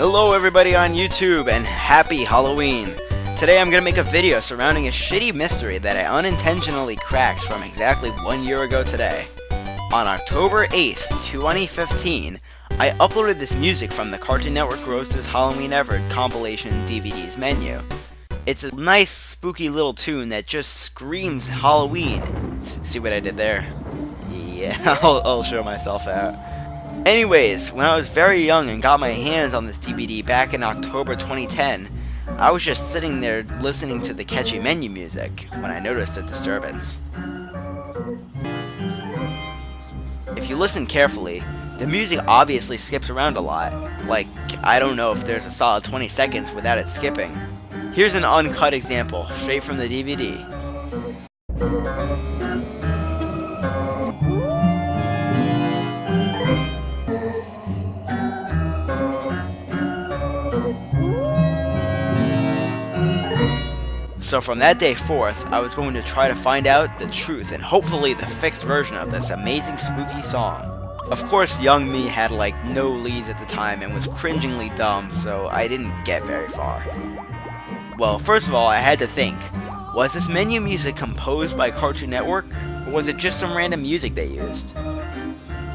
Hello everybody on YouTube and happy Halloween! Today I'm gonna make a video surrounding a shitty mystery that I unintentionally cracked from exactly 1 year ago today. On October 8th, 2015, I uploaded this music from the Cartoon Network Grossest Halloween Ever compilation DVD's menu. It's a nice spooky little tune that just screams Halloween. See what I did there? Yeah, I'll show myself out. Anyways, when I was very young and got my hands on this DVD back in October 2010, I was just sitting there listening to the catchy menu music when I noticed a disturbance. If you listen carefully, the music obviously skips around a lot. Like, I don't know if there's a solid 20 seconds without it skipping. Here's an uncut example, straight from the DVD. So from that day forth, I was going to try to find out the truth and hopefully the fixed version of this amazing spooky song. Of course, young me had like no leads at the time and was cringingly dumb, so I didn't get very far. Well, first of all, I had to think, was this menu music composed by Cartoon Network, or was it just some random music they used?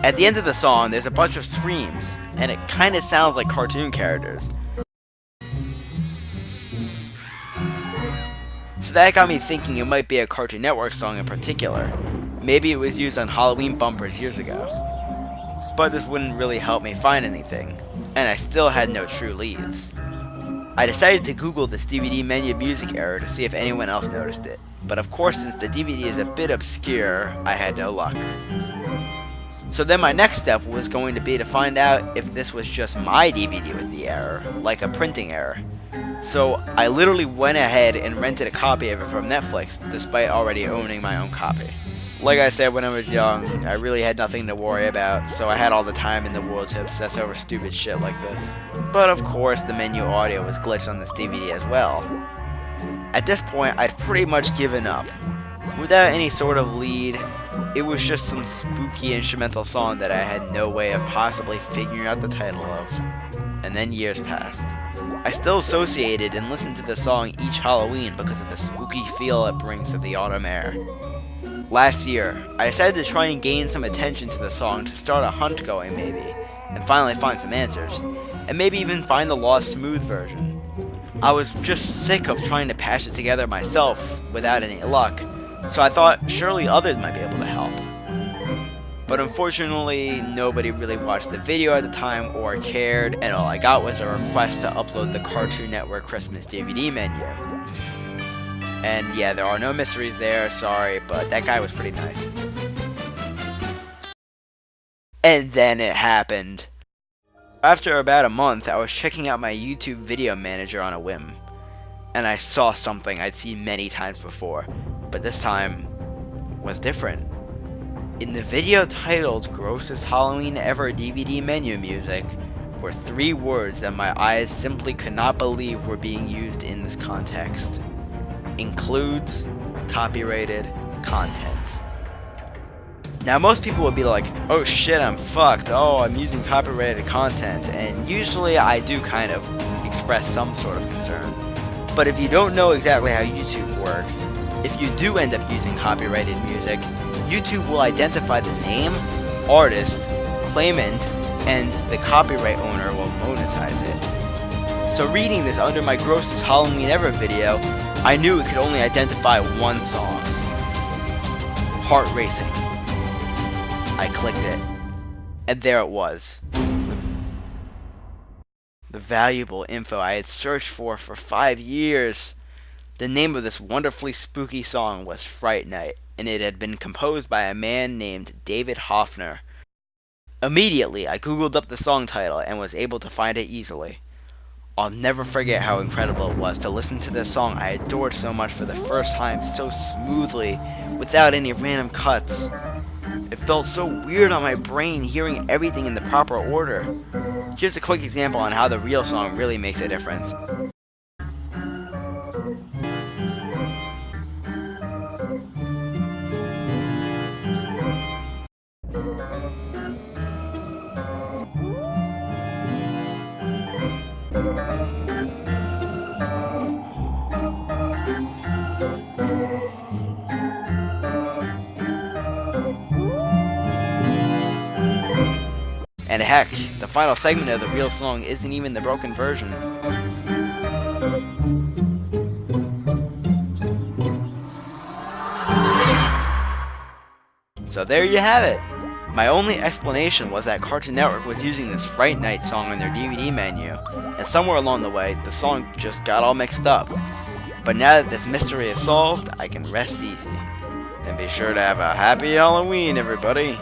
At the end of the song, there's a bunch of screams, and it kinda sounds like cartoon characters. So that got me thinking it might be a Cartoon Network song in particular. Maybe it was used on Halloween bumpers years ago. But this wouldn't really help me find anything, and I still had no true leads. I decided to Google this DVD menu music error to see if anyone else noticed it. But of course, since the DVD is a bit obscure, I had no luck. So then my next step was going to be to find out if this was just my DVD with the error, like a printing error. So I literally went ahead and rented a copy of it from Netflix, despite already owning my own copy. Like I said, when I was young, I really had nothing to worry about, so I had all the time in the world to obsess over stupid shit like this. But of course, the menu audio was glitched on this DVD as well. At this point, I'd pretty much given up. Without any sort of lead, it was just some spooky instrumental song that I had no way of possibly figuring out the title of. And then years passed. I still associated and listened to the song each Halloween because of the spooky feel it brings to the autumn air. Last year, I decided to try and gain some attention to the song to start a hunt going maybe, and finally find some answers, and maybe even find the lost smooth version. I was just sick of trying to patch it together myself without any luck, so I thought surely others might be able to help. But unfortunately, nobody really watched the video at the time or cared, and all I got was a request to upload the Cartoon Network Christmas DVD menu. And yeah, there are no mysteries there, sorry, but that guy was pretty nice. And then it happened. After about a month, I was checking out my YouTube video manager on a whim, and I saw something I'd seen many times before, but this time was different. In the video titled Grossest Halloween Ever DVD Menu Music were 3 words that my eyes simply could not believe were being used in this context. Includes copyrighted content. Now most people would be like, oh shit, I'm fucked, oh I'm using copyrighted content, and usually I do kind of express some sort of concern. But if you don't know exactly how YouTube works, if you do end up using copyrighted music, YouTube will identify the name, artist, claimant, and the copyright owner will monetize it. So reading this under my Grossest Halloween Ever video, I knew it could only identify one song. Heart Racing. I clicked it, and there it was. The valuable info I had searched for 5 years. The name of this wonderfully spooky song was Fright Night, and it had been composed by a man named David Hoffner. Immediately, I googled up the song title and was able to find it easily. I'll never forget how incredible it was to listen to this song I adored so much for the first time so smoothly, without any random cuts. It felt so weird on my brain hearing everything in the proper order. Here's a quick example on how the real song really makes a difference. And heck, the final segment of the real song isn't even the broken version. So there you have it. My only explanation was that Cartoon Network was using this Fright Night song on their DVD menu, and somewhere along the way, the song just got all mixed up. But now that this mystery is solved, I can rest easy. And be sure to have a happy Halloween, everybody!